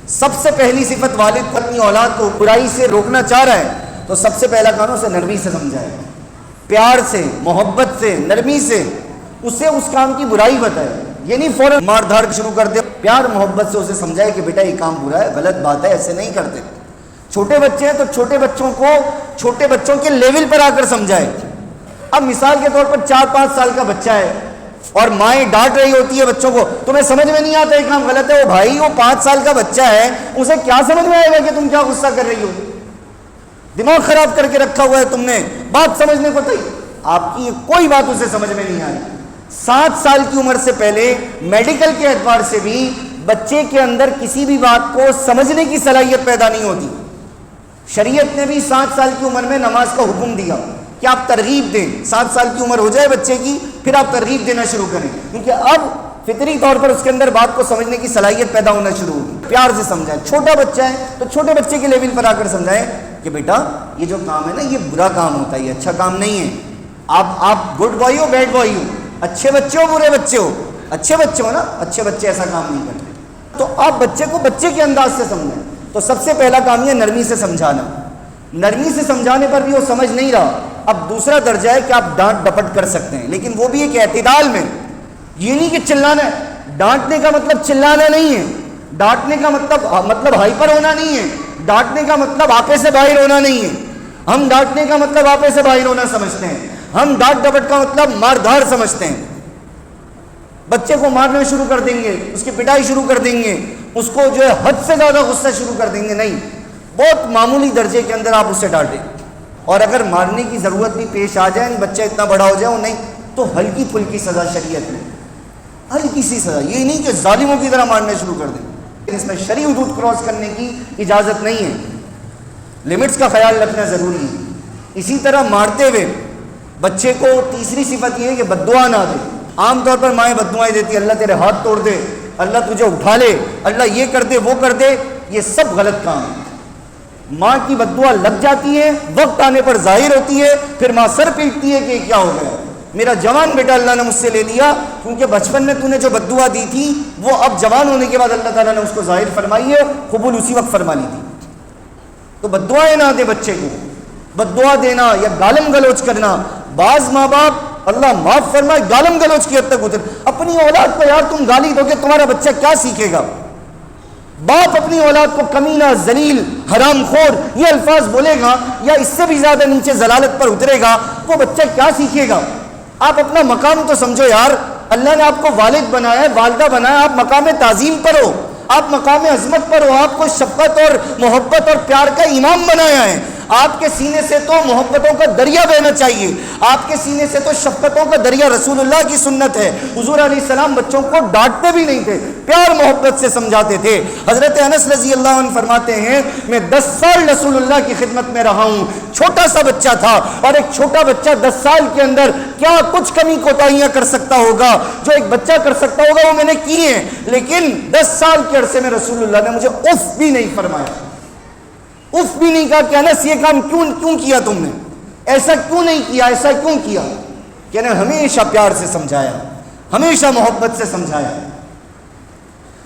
سب سے پہلی صفت والد کو اپنی اولاد کو برائی سے روکنا چاہ رہا ہے تو سب سے پہلا کام اسے نرمی سے سمجھائے، پیار سے، محبت سے، نرمی سے اسے اس کام کی برائی بتائے. یہ نہیں فوراً مار دھاڑ شروع کر دے، پیار محبت سے اسے سمجھائے کہ بیٹا یہ کام برا ہے، غلط بات ہے، ایسے نہیں کرتے. چھوٹے بچے ہیں تو چھوٹے بچوں کو چھوٹے بچوں کے لیول پر آ کر سمجھائے. اب مثال کے طور پر 4-5 سال کا بچہ ہے اور مائیں ڈانٹ رہی ہوتی ہے بچوں کو، تمہیں سمجھ میں نہیں آتا یہ کام غلط ہے. وہ بھائی وہ 5 سال کا بچہ ہے، اسے کیا سمجھ میں آئے گا کہ تم کیا غصہ کر رہی ہو؟ دماغ خراب کر کے رکھا ہوا ہے تم نے بات سمجھنے کو تھی، آپ کی کوئی بات اسے سمجھ میں نہیں آئی. 7 سال کی عمر سے پہلے میڈیکل کے اعتبار سے بھی بچے کے اندر کسی بھی بات کو سمجھنے کی صلاحیت پیدا نہیں ہوتی. شریعت نے بھی 7 سال کی عمر میں نماز کا حکم دیا کہ آپ ترغیب دیں. 7 سال کی عمر ہو جائے بچے کی پھر آپ ترغیب دینا شروع کریں، کیونکہ اب فطری طور پر اس کے اندر بات کو سمجھنے کی صلاحیت پیدا ہونا شروع ہوگی. پیار سے سمجھائیں. چھوٹا بچہ ہے تو چھوٹے بچے کے لیول پر آ کر سمجھائیں کہ بیٹا یہ جو کام ہے نا یہ برا کام ہوتا ہے، یہ اچھا کام نہیں ہے. آپ گڈ بوائے ہو بیڈ بوائے ہو، اچھے بچے ہو برے بچے ہو، اچھے بچے ہو نا، اچھے بچے ایسا کام نہیں کرتے. تو آپ بچے کو بچے کے انداز سے سمجھیں. تو سب سے پہلا کام یہ نرمی سے سمجھانا. نرمی سے سمجھانے پر بھی وہ سمجھ نہیں رہا. اب دوسرا درجہ ہے کہ آپ ڈانٹ ڈپٹ کر سکتے ہیں، لیکن وہ بھی ایک اعتدال میں. یہ نہیں کہ چلانا ہے. ڈانٹنے کا مطلب چلانا نہیں ہے، ڈانٹنے کا مطلب ہائپر ہونا نہیں ہے، ڈانٹنے کا مطلب آپے سے باہر ہونا نہیں ہے. ہم ڈانٹنے کا مطلب آپے سے باہر ہونا سمجھتے ہیں، ہم ڈانٹ ڈپٹ کا مطلب مار دھاڑ سمجھتے ہیں. بچے کو مارنا شروع کر دیں گے، اس کی پٹائی شروع کر دیں گے، اس کو جو ہے حد سے زیادہ غصہ شروع کر دیں گے. نہیں، بہت معمولی درجے کے اندر آپ اسے ڈانٹیں. اور اگر مارنے کی ضرورت بھی پیش آ جائے، بچہ اتنا بڑا ہو جائے نہیں تو ہلکی پھلکی سزا شریعت میں، ہلکی سی سزا. یہ نہیں کہ ظالموں کی طرح مارنا شروع کر دیں. اس میں شرعی حدود کراس کرنے کی اجازت نہیں ہے، لمٹس کا خیال رکھنا ضروری ہے. اسی طرح مارتے ہوئے بچے کو تیسری صفت یہ ہے کہ بد دعا نہ دے. عام طور پر مائیں بد دعائیں دیتی ہیں، اللہ تیرے ہاتھ توڑ دے، اللہ تجھے اٹھا لے، اللہ یہ کر دے وہ کر دے. یہ سب غلط کام ہے. ماں کی بد دعا لگ جاتی ہے، وقت آنے پر ظاہر ہوتی ہے، پھر ماں سر پیٹتی ہے کہ یہ کیا ہو گیا، میرا جوان بیٹا اللہ نے مجھ سے لے لیا، کیونکہ بچپن میں تو نے جو بد دعا دی تھی وہ اب جوان ہونے کے بعد اللہ تعالیٰ نے اس کو ظاہر فرمائی ہے، قبول اسی وقت فرما لی تھی. تو بد دعائیں نہ دے بچے کو. بد دعا دینا یا گالم گلوچ کرنا، بعض ماں باپ اللہ معاف فرمائے گالم گلوچ کی حد تک اتر. اپنی اولاد کو یار تم گالی دو گے تمہارا بچہ کیا سیکھے گا؟ باپ اپنی اولاد کو کمینہ، ذلیل، حرام خور یہ الفاظ بولے گا یا اس سے بھی زیادہ نیچے ضلالت پر اترے گا، وہ بچہ کیا سیکھے گا؟ آپ اپنا مقام تو سمجھو یار. اللہ نے آپ کو والد بنایا ہے، والدہ بنایا، آپ مقام تعظیم پر ہو، آپ مقام عظمت پر ہو، آپ کو شفقت اور محبت اور پیار کا امام بنایا ہے. آپ کے سینے سے تو محبتوں کا دریا بہنا چاہیے، آپ کے سینے سے تو شفقتوں کا دریا رسول اللہ کی سنت ہے. حضور علیہ السلام بچوں کو ڈانٹتے بھی نہیں تھے، پیار محبت سے سمجھاتے تھے. حضرت انس رضی اللہ عنہ فرماتے ہیں میں 10 سال رسول اللہ کی خدمت میں رہا ہوں، چھوٹا سا بچہ تھا، اور ایک چھوٹا بچہ 10 سال کے اندر کیا کچھ کمی کوتاہیاں کر سکتا ہوگا جو ایک بچہ کر سکتا ہوگا وہ میں نے کی ہیں. لیکن 10 سال کے عرصے میں رسول اللہ نے مجھے اف بھی نہیں فرمایا، اف بھی نہیں کہا کہ انس یہ کام کیوں کیا تم نے، ایسا کیوں نہیں کیا، ایسا کیوں کیا. کہ نے ہمیشہ پیار سے سمجھایا، ہمیشہ محبت سے سمجھایا.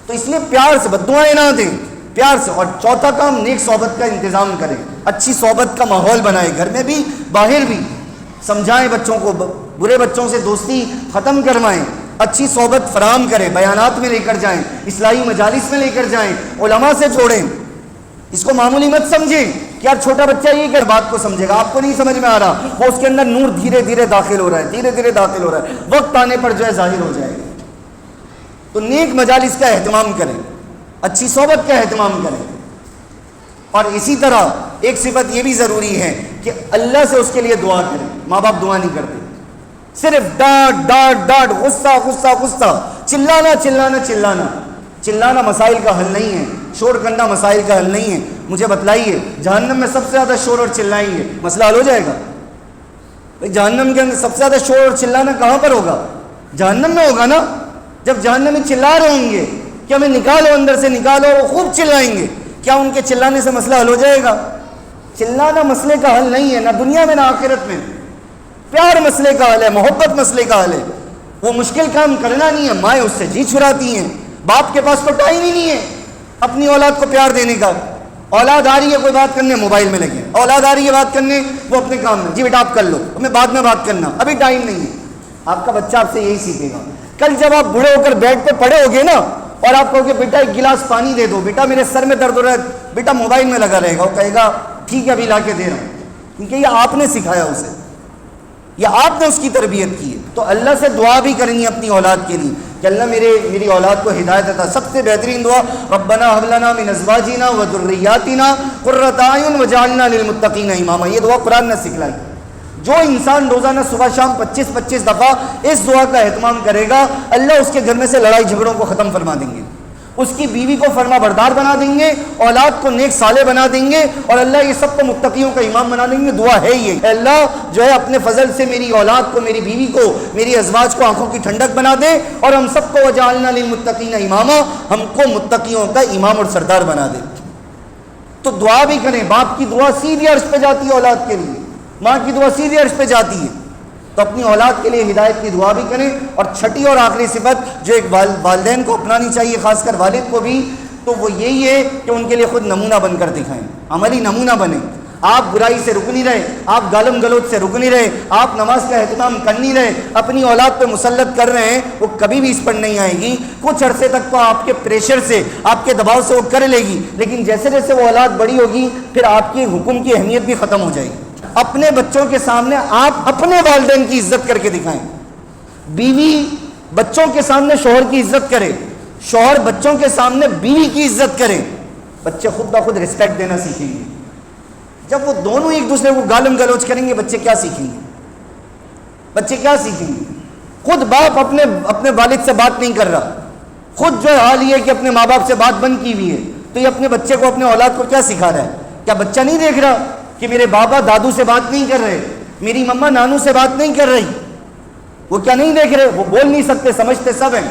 تو اس لیے پیار سے بد دعائیں نہ دیں، پیار سے. اور چوتھا کام نیک صحبت کا انتظام کریں، اچھی صحبت کا ماحول بنائیں، گھر میں بھی باہر بھی. سمجھائیں بچوں کو، برے بچوں سے دوستی ختم کروائیں، اچھی صحبت فراہم کریں، بیانات میں لے کر جائیں، اصلاحی مجالس میں لے کر جائیں، علماء سے جوڑیں. اس کو معمولی مت سمجھیں کہ یار چھوٹا بچہ یہ کہ بات کو سمجھے گا، آپ کو نہیں سمجھ میں آ رہا، وہ اس کے اندر نور دھیرے دھیرے داخل ہو رہا ہے، دھیرے دھیرے داخل ہو رہا ہے، وقت آنے پر جو ہے ظاہر ہو جائے گا. تو نیک مجالس کا اہتمام کریں، اچھی صحبت کا اہتمام کریں. اور اسی طرح ایک صفت یہ بھی ضروری ہے کہ اللہ سے اس کے لیے دعا کریں. ماں باپ دعا نہیں کرتے، صرف ڈانٹ ڈانٹ ڈانٹ، غصہ غصہ غصہ، چلانا چلانا چلانا. چلانا مسائل کا حل نہیں ہے، شور کرنا مسائل کا حل نہیں ہے. مجھے بتلائیے جہنم میں سب سے زیادہ شور اور چلائیں گے، مسئلہ حل ہو جائے گا؟ بھائی جہنم کے اندر سب سے زیادہ شور اور چلانا کہاں پر ہوگا؟ جہنم میں ہوگا نا. جب جہنم میں چلا رہے ہوں گے کہ ہمیں نکالو، اندر سے نکالو، وہ خوب چلائیں گے، کیا ان کے چلانے سے مسئلہ حل ہو جائے گا؟ چلانا مسئلے کا حل نہیں ہے، نہ دنیا میں نہ آخرت میں. پیار مسئلے کا حل ہے، محبت مسئلے کا حل ہے. وہ مشکل کام کرنا نہیں ہے. مائیں اس سے جی چھڑاتی ہیں، باپ کے پاس تو ٹائم ہی نہیں ہے. اپنی اولاد کو پیار دینے کا. اولاد آ رہی ہے کوئی بات کرنے موبائل میں لگے, اولاد آ رہی ہے بات کرنے وہ اپنے کام میں, جی بیٹا آپ کر لو, ہمیں بعد میں بات کرنا, ابھی ٹائم نہیں ہے. آپ کا بچہ آپ سے یہی سیکھے گا. کل جب آپ بوڑھے ہو کر بیڈ پہ پڑے ہوگے نا اور آپ کہو گے بیٹا ایک گلاس پانی دے دو, بیٹا میرے سر میں درد ہو رہا ہے, بیٹا موبائل میں لگا رہے گا, وہ کہے گا ٹھیک ہے ابھی لا کے دے رہا ہوں, کیونکہ یہ آپ نے سکھایا اسے, یہ آپ نے اس کی تربیت کی ہے. تو اللہ سے دعا بھی کرنی ہے اپنی اولاد کے لیے کہ اللہ میری اولاد کو ہدایت عطا. سب سے بہترین دعا ربنا هب لنا من ازواجنا وذرياتنا قرۃ اعین واجعلنا للمتقین اماما. یہ دعا قرآن نے سکھلائی. جو انسان روزانہ صبح شام 25 دفعہ اس دعا کا اہتمام کرے گا, اللہ اس کے گھر میں سے لڑائی جھگڑوں کو ختم فرما دیں گے, اس کی بیوی کو فرما بردار بنا دیں گے, اولاد کو نیک صالح بنا دیں گے, اور اللہ یہ سب کو متقیوں کا امام بنا دیں گے. دعا ہے یہ, اللہ جو ہے اپنے فضل سے میری اولاد کو, میری بیوی کو, میری ازواج کو آنکھوں کی ٹھنڈک بنا دے, اور ہم سب کو وجعلنا للمتقین اماما, ہم کو متقیوں کا امام اور سردار بنا دے. تو دعا بھی کریں. باپ کی دعا سیدھی عرش پہ جاتی ہے اولاد کے لیے, ماں کی دعا سیدھی عرش پہ جاتی ہے. تو اپنی اولاد کے لیے ہدایت کی دعا بھی کریں. اور چھٹی اور آخری صفت جو ایک والدین کو اپنانی چاہیے, خاص کر والد کو بھی, تو وہ یہی ہے کہ ان کے لیے خود نمونہ بن کر دکھائیں, عملی نمونہ بنیں. آپ برائی سے رک نہیں رہے, آپ گالم گلوچ سے رک نہیں رہے, آپ نماز کا اہتمام کر نہیں رہے, اپنی اولاد پہ مسلط کر رہے ہیں, وہ کبھی بھی اس پر نہیں آئے گی. کچھ عرصے تک تو آپ کے پریشر سے, آپ کے دباؤ سے وہ کر لے گی, لیکن جیسے جیسے وہ اولاد بڑی ہوگی پھر آپ کے حکم کی اہمیت بھی ختم ہو جائے گی. اپنے بچوں کے سامنے آپ اپنے والدین کی عزت کر کے دکھائیں. بیوی بچوں کے سامنے شوہر کی عزت کرے, شوہر بچوں کے سامنے بیوی کی عزت کرے. بچے خود بخود رسپیکٹ دینا سیکھیں گے. جب وہ دونوں ایک دوسرے کو گالم گلوچ کریں گے, بچے کیا سیکھیں گے؟ بچے کیا سیکھیں گے؟ خود باپ اپنے والد سے بات نہیں کر رہا, خود جو حال یہ ہے کہ اپنے ماں باپ سے بات بند کی ہوئی ہے, تو یہ اپنے بچے کو, اپنے اولاد کو کیا سکھا رہا ہے؟ کیا بچہ نہیں دیکھ رہا کہ میرے بابا دادو سے بات نہیں کر رہے, میری مما نانو سے بات نہیں کر رہی؟ وہ کیا نہیں دیکھ رہے؟ وہ بول نہیں سکتے, سمجھتے سب ہیں.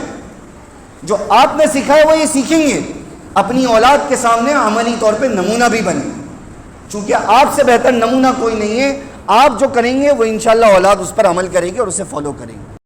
جو آپ نے سکھایا وہ یہ سیکھیں گے. اپنی اولاد کے سامنے عملی طور پہ نمونہ بھی بنے, چونکہ آپ سے بہتر نمونہ کوئی نہیں ہے. آپ جو کریں گے وہ انشاءاللہ اولاد اس پر عمل کرے گی اور اسے فالو کرے گی.